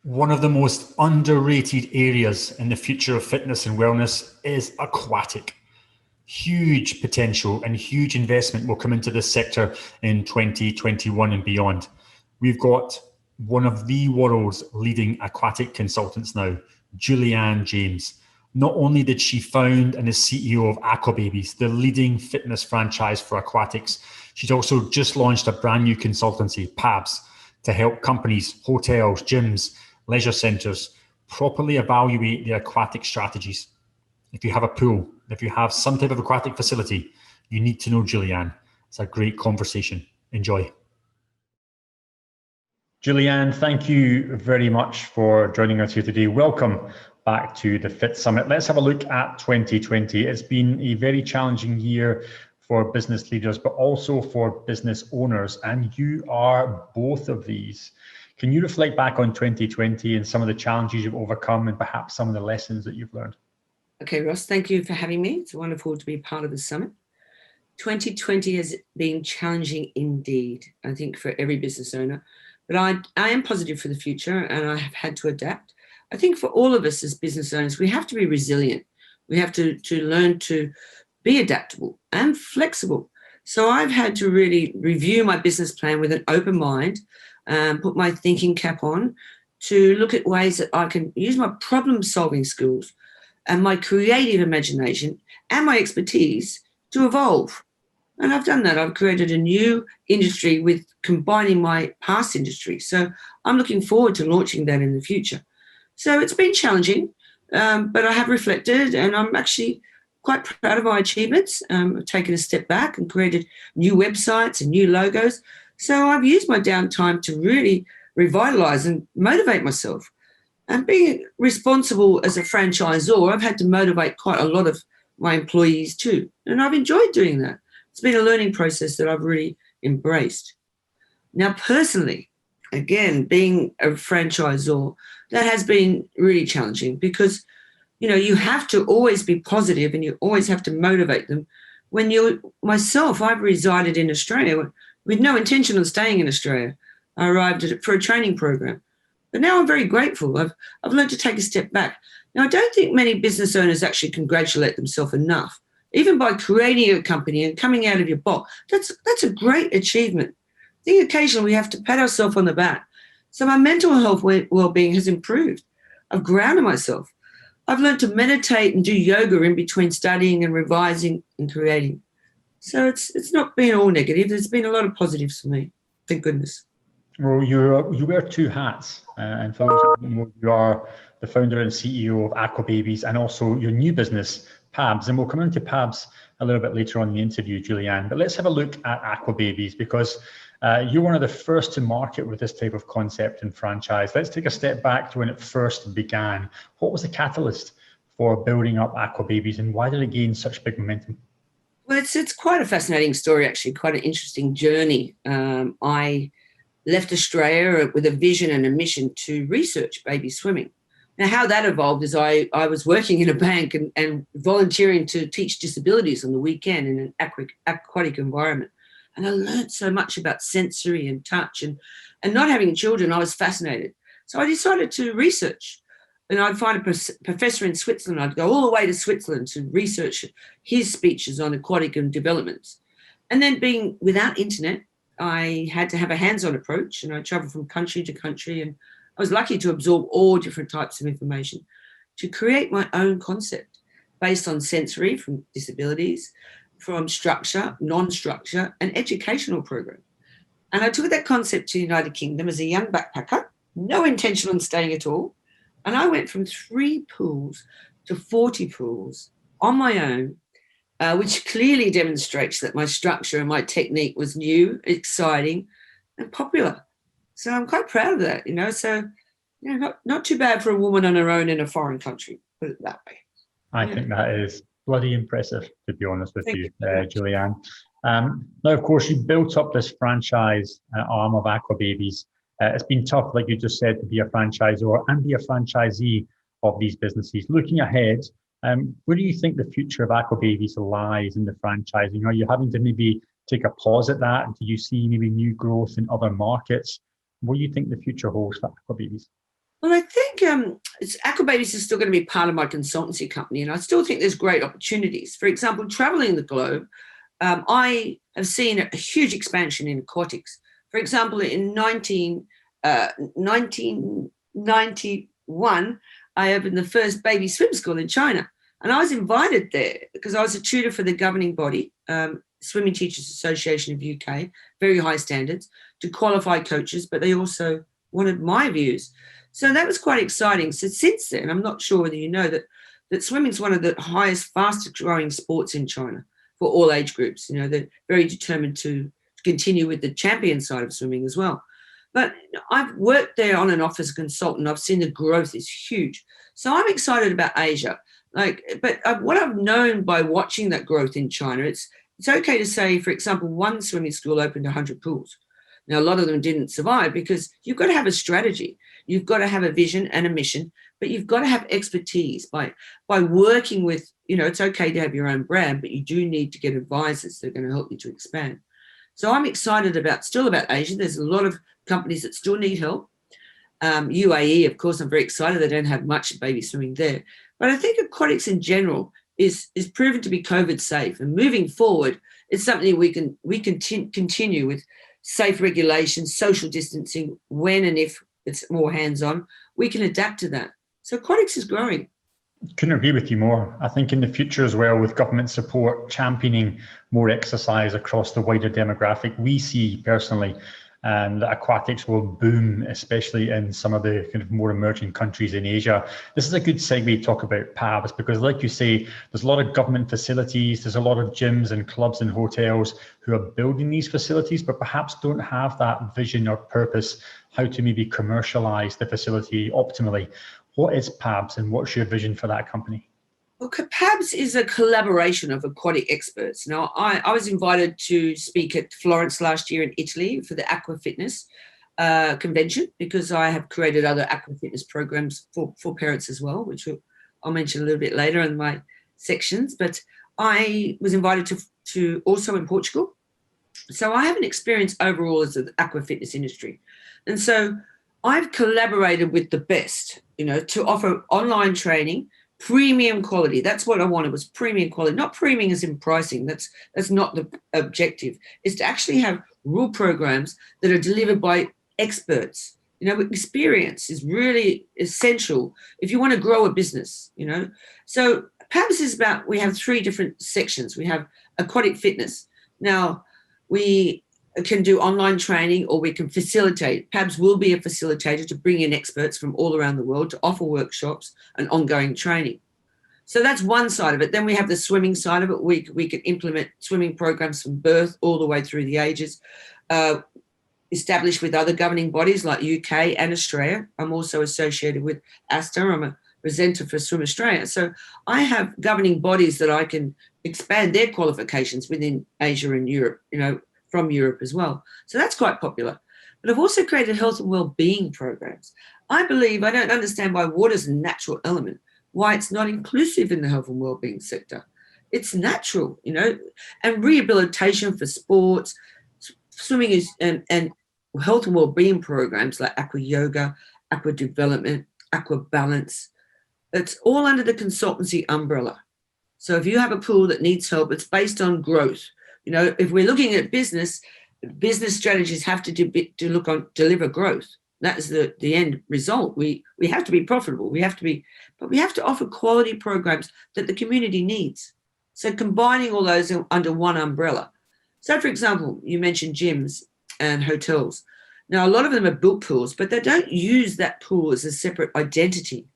One of the most underrated areas in the future of fitness and wellness is aquatic. Huge potential and huge investment will come into this sector in 2021 and beyond. We've got one of the world's leading aquatic consultants now, Julianne James. Not only did she found and is CEO of Aquababies, the leading fitness franchise for aquatics, she's also just launched a brand new consultancy, PABS, to help companies, hotels, gyms, leisure centres properly evaluate their aquatic strategies. If you have a pool, if you have some type of aquatic facility, you need to know Julianne. It's a great conversation. Enjoy. Julianne, thank you very much for joining us here today. Welcome back to the Fit Summit. Let's have a look at 2020. It's been a very challenging year for business leaders, but also for business owners, and you are both of these. Can you reflect back on 2020 and some of the challenges you've overcome and perhaps some of the lessons that you've learned? Okay, Ross, thank you for having me. It's wonderful to be part of the summit. 2020 has been challenging indeed, I think, for every business owner. But I am positive for the future, and I have had to adapt. I think for all of us as business owners, we have to be resilient. We have to learn to be adaptable and flexible. So I've had to really review my business plan with an open mind, put my thinking cap on to look at ways that I can use my problem-solving skills and my creative imagination and my expertise to evolve. And I've done that. I've created a new industry with combining my past industry. So I'm looking forward to launching that in the future. So it's been challenging, but I have reflected and I'm actually quite proud of my achievements. I've taken a step back and created new websites and new logos. So I've used my downtime to really revitalize and motivate myself. And being responsible as a franchisor, I've had to motivate quite a lot of my employees too. And I've enjoyed doing that. It's been a learning process that I've really embraced. Now, personally, again, being a franchisor, that has been really challenging because, you have to always be positive and you always have to motivate them. Myself, I've resided in Australia with no intention of staying in Australia. I arrived for a training program. But now I'm very grateful. I've learned to take a step back. Now, I don't think many business owners actually congratulate themselves enough. Even by creating a company and coming out of your box, that's a great achievement. I think occasionally we have to pat ourselves on the back. So my mental health well-being has improved. I've grounded myself. I've learned to meditate and do yoga in between studying and revising and creating. So it's not been all negative. There's been a lot of positives for me. Thank goodness. Well, you wear two hats, and for those who don't know, you are the founder and CEO of Aquababies and also your new business, PABS. And we'll come into PABS a little bit later on in the interview, Julianne. But let's have a look at Aquababies because you're one of the first to market with this type of concept and franchise. Let's take a step back to when it first began. What was the catalyst for building up Aquababies and why did it gain such big momentum? Well, it's quite a fascinating story, actually, quite an interesting journey. I left Australia with a vision and a mission to research baby swimming. Now, how that evolved is I was working in a bank and volunteering to teach disabilities on the weekend in an aquatic environment. And I learned so much about sensory and touch and not having children, I was fascinated. So I decided to research. And I'd find a professor in Switzerland. I'd go all the way to Switzerland to research his speeches on aquatic and developments. And then being without internet, I had to have a hands-on approach and I traveled from country to country and I was lucky to absorb all different types of information to create my own concept based on sensory from disabilities, from structure, non-structure, and educational program. And I took that concept to the United Kingdom as a young backpacker, no intention on staying at all. And I went from 3 pools to 40 pools on my own, which clearly demonstrates that my structure and my technique was new, exciting, and popular. So I'm quite proud of that, So, not too bad for a woman on her own in a foreign country, put it that way. I think that is bloody impressive, to be honest with you, Julianne. Now, of course, you built up this franchise arm of Aquababies. It's been tough, like you just said, to be a franchisor and be a franchisee of these businesses. Looking ahead, where do you think the future of Aquababies lies in the franchising? Are you having to maybe take a pause at that? Do you see maybe new growth in other markets? What do you think the future holds for Aquababies? Well, I think Aquababies is still going to be part of my consultancy company, and I still think there's great opportunities. For example, traveling the globe, I have seen a huge expansion in aquatics. For example, in 1991, I opened the first baby swim school in China. And I was invited there because I was a tutor for the governing body, Swimming Teachers Association of UK, very high standards, to qualify coaches, but they also wanted my views. So that was quite exciting. So since then, I'm not sure whether you know that swimming is one of the highest, fastest growing sports in China for all age groups. You know, they're very determined to continue with the champion side of swimming as well. But I've worked there on and off as a consultant. I've seen the growth is huge. So I'm excited about Asia. What I've known by watching that growth in China, it's okay to say, for example, one swimming school opened 100 pools. Now, a lot of them didn't survive because you've got to have a strategy. You've got to have a vision and a mission, but you've got to have expertise by working with, it's okay to have your own brand, but you do need to get advisors that are going to help you to expand. So I'm excited still about Asia. There's a lot of companies that still need help. UAE, of course, I'm very excited. They don't have much baby swimming there. But I think aquatics in general is proven to be COVID safe. And moving forward, it's something we can continue with safe regulations, social distancing, when and if it's more hands-on, we can adapt to that. So aquatics is growing. Couldn't agree with you more. I think in the future as well, with government support championing more exercise across the wider demographic, we see personally that aquatics will boom, especially in some of the kind of more emerging countries in Asia. This is a good segue to talk about PABS, because like you say, there's a lot of government facilities, there's a lot of gyms and clubs and hotels who are building these facilities, but perhaps don't have that vision or purpose how to maybe commercialize the facility optimally. What is PABS and what's your vision for that company? Well, PABS is a collaboration of aquatic experts. Now, I was invited to speak at Florence last year in Italy for the Aqua Fitness convention, because I have created other aqua fitness programs for parents as well, which I'll mention a little bit later in my sections. But I was invited to also in Portugal. So I have an experience overall as the aqua fitness industry. And so I've collaborated with the best, to offer online training, premium quality. That's what I wanted, was premium quality, not premium as in pricing. That's not the objective. Is to actually have real programs that are delivered by experts. Experience is really essential if you want to grow a business, So PABS is we have 3 different sections. We have aquatic fitness. Now, we can do online training, or we can facilitate. PABS will be a facilitator to bring in experts from all around the world to offer workshops and ongoing training. So that's one side of it. Then we have the swimming side of it. We can implement swimming programs from birth all the way through the ages, established with other governing bodies like UK and Australia. I'm also associated with ASTA. I'm a presenter for Swim Australia. So I have governing bodies that I can expand their qualifications within Asia and Europe, from Europe as well. So that's quite popular. But I've also created health and well-being programs. I don't understand why water's a natural element, why it's not inclusive in the health and well-being sector. It's natural, and rehabilitation for sports, swimming is, and health and well-being programs like aqua yoga, aqua development, aqua balance. It's all under the consultancy umbrella. So if you have a pool that needs help, it's based on growth. If we're looking at business strategies have to deliver growth. That is the end result. We have to be profitable. But we have to offer quality programs that the community needs. So combining all those under one umbrella. So, for example, you mentioned gyms and hotels. Now, a lot of them are built pools, but they don't use that pool as a separate identity.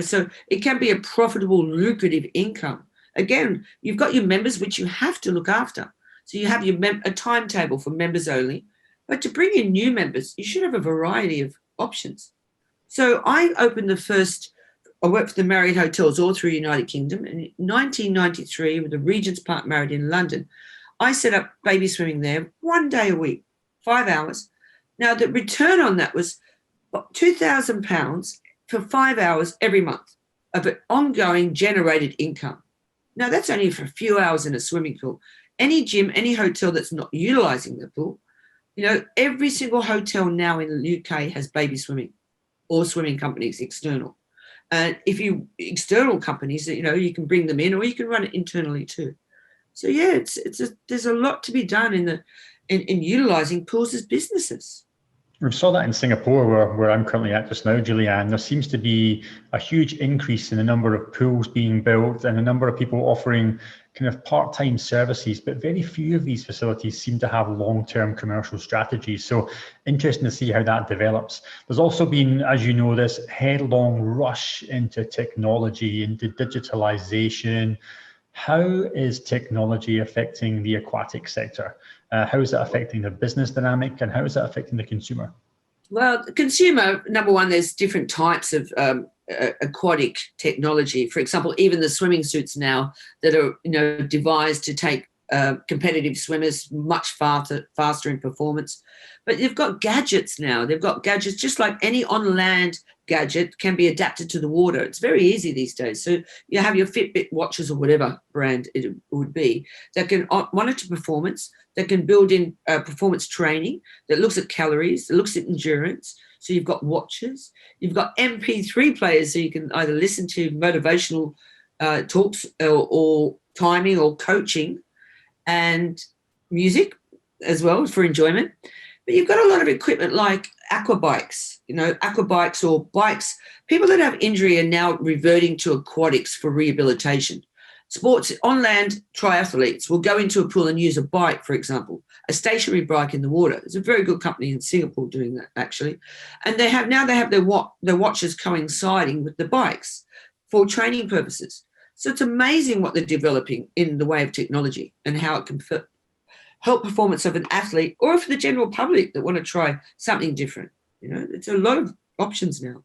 So it can be a profitable, lucrative income. Again, you've got your members, which you have to look after. So you have a timetable for members only. But to bring in new members, you should have a variety of options. So I worked for the Marriott Hotels all through the United Kingdom. In 1993, with the Regent's Park Marriott in London, I set up baby swimming there 1 day a week, 5 hours. Now, the return on that was £2,000 for 5 hours every month of an ongoing generated income. Now, that's only for a few hours in a swimming pool. Any gym, any hotel that's not utilising the pool, every single hotel now in the UK has baby swimming. or swimming companies external. And if you external companies, you can bring them in, or you can run it internally too. So yeah, there's a lot to be done in utilizing pools as businesses. We saw that in Singapore, where I'm currently at just now, Julianne. There seems to be a huge increase in the number of pools being built and a number of people offering kind of part-time services, but very few of these facilities seem to have long-term commercial strategies. So interesting to see how that develops. There's also been, as you know, this headlong rush into technology, into digitalization. How is technology affecting the aquatic sector? How is that affecting the business dynamic, and how is that affecting the consumer? Well, the consumer, number one, there's different types of aquatic technology. For example, even the swimming suits now that are devised to take competitive swimmers much faster in performance. But you've got gadgets now. They've got gadgets just like any on-land gadget can be adapted to the water. It's very easy these days. So you have your Fitbit watches or whatever brand it would be that can monitor performance, that can build in performance training, that looks at calories, that looks at endurance. So you've got watches, you've got MP3 players, so you can either listen to motivational talks or timing or coaching, and music as well for enjoyment. But you've got a lot of equipment like aquabikes, aquabikes or bikes. People that have injury are now reverting to aquatics for rehabilitation. Sports on land triathletes will go into a pool and use a bike, for example, a stationary bike in the water. There's a very good company in Singapore doing that, actually. And they have their watches coinciding with the bikes for training purposes. So it's amazing what they're developing in the way of technology and how it can help performance of an athlete or for the general public that want to try something different. It's a lot of options now.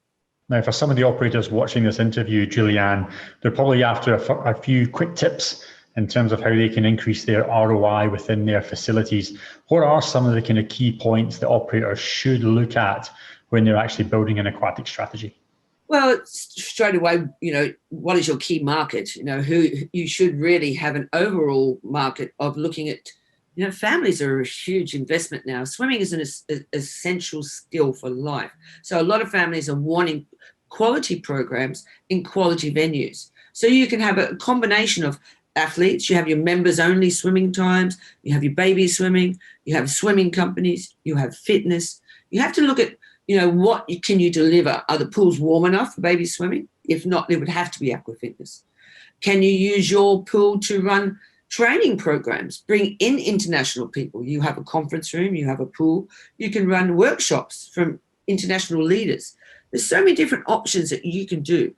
Now, for some of the operators watching this interview, Julianne, they're probably after a few quick tips in terms of how they can increase their ROI within their facilities. What are some of the kind of key points that operators should look at when they're actually building an aquatic strategy? Well, straight away, what is your key market? Who you should really have an overall market of looking at. Families are a huge investment now. Swimming is an essential skill for life. So a lot of families are wanting quality programs in quality venues. So you can have a combination of athletes. You have your members only swimming times. You have your baby swimming. You have swimming companies. You have fitness. You have to look at what can you deliver? Are the pools warm enough for baby swimming? If not, it would have to be aqua fitness. Can you use your pool to run training programs? Bring in international people. You have a conference room, you have a pool. You can run workshops from international leaders. There's so many different options that you can do.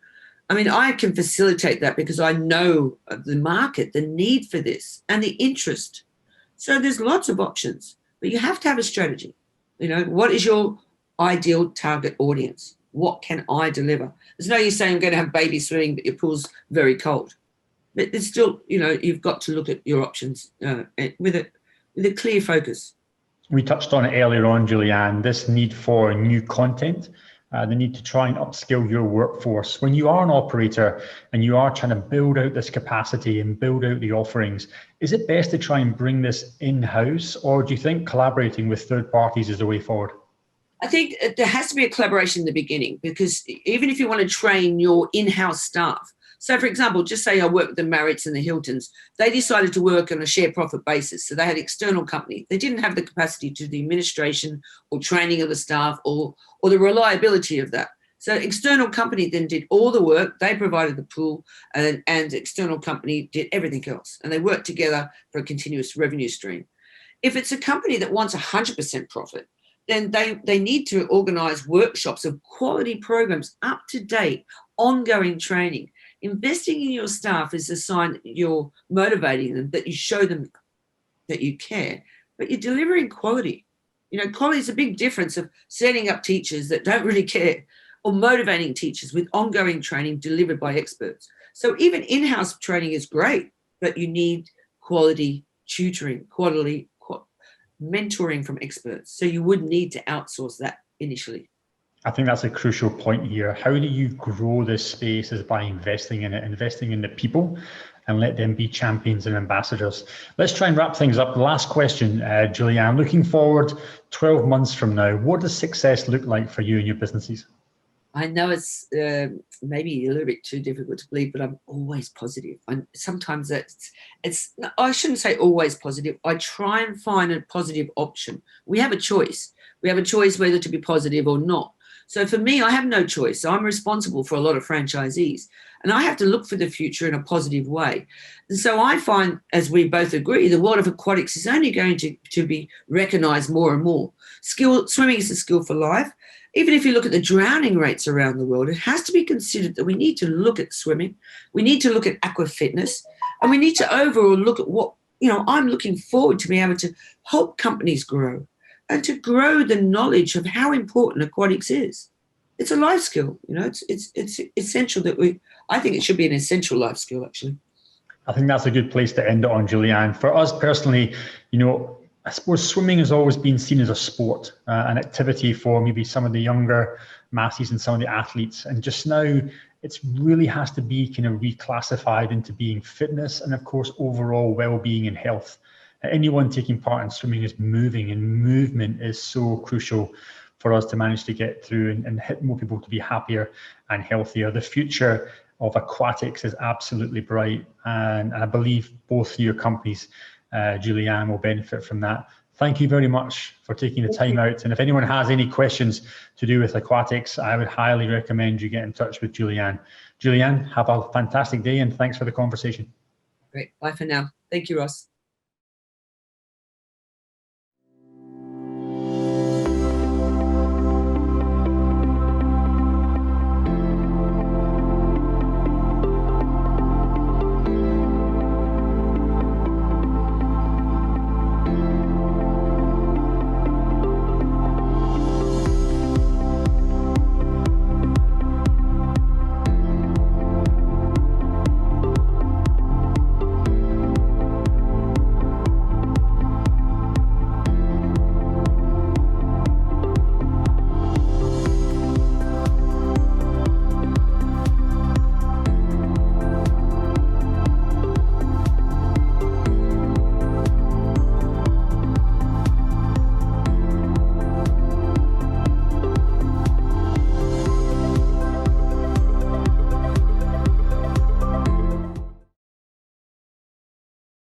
I mean, I can facilitate that because I know the market, the need for this, and the interest. So there's lots of options, but you have to have a strategy. What is your ideal target audience? What can I deliver? There's no use saying I'm going to have baby swimming, but your pool's very cold. But it's still, you've got to look at your options with a clear focus. We touched on it earlier on, Julianne, this need for new content, the need to try and upskill your workforce. When you are an operator and you are trying to build out this capacity and build out the offerings, is it best to try and bring this in-house, or do you think collaborating with third parties is the way forward? I think there has to be a collaboration in the beginning, because even if you want to train your in-house staff, so, for example, just say I work with the Marriotts and the Hiltons. They decided to work on a share profit basis. So they had external company. They didn't have the capacity to do the administration or training of the staff or the reliability of that. So external company then did all the work. They provided the pool, and external company did everything else. And they worked together for a continuous revenue stream. If it's a company that wants 100% profit, then they need to organise workshops of quality programs, up to date, ongoing training. Investing in your staff is a sign that you're motivating them, that you show them that you care, but you're delivering quality. Quality is a big difference of setting up teachers that don't really care, or motivating teachers with ongoing training delivered by experts. So even in-house training is great, but you need quality tutoring, quality mentoring from experts. So you would need to outsource that initially. I think that's a crucial point here. How do you grow this space is by investing in it, investing in the people, and let them be champions and ambassadors. Let's try and wrap things up. Last question, Julianne, looking forward 12 months from now, what does success look like for you and your businesses? I know it's maybe a little bit too difficult to believe, but I'm always positive. Sometimes I shouldn't say always positive. I try and find a positive option. We have a choice. We have a choice whether to be positive or not. So for me, I have no choice. So I'm responsible for a lot of franchisees, and I have to look for the future in a positive way. And so I find, as we both agree, the world of aquatics is only going to be recognised more and more. Swimming is a skill for life. Even if you look at the drowning rates around the world, it has to be considered that we need to look at swimming, we need to look at aqua fitness, and we need to overall look at what, I'm looking forward to being able to help companies grow and to grow the knowledge of how important aquatics is. It's a life skill, it's essential I think it should be an essential life skill, actually. I think that's a good place to end it on, Julianne. For us personally, I suppose swimming has always been seen as a sport, an activity for maybe some of the younger masses and some of the athletes. And just now, it really has to be kind of reclassified into being fitness and, of course, overall well-being and health. Anyone taking part in swimming is moving, and movement is so crucial for us to manage to get through and hit more people to be happier and healthier. The future of aquatics is absolutely bright, and I believe both your companies, Julianne, will benefit from that. Thank you very much for taking the time out. And if anyone has any questions to do with aquatics, I would highly recommend you get in touch with Julianne. Julianne, have a fantastic day, and thanks for the conversation. Great. Bye for now. Thank you, Ross.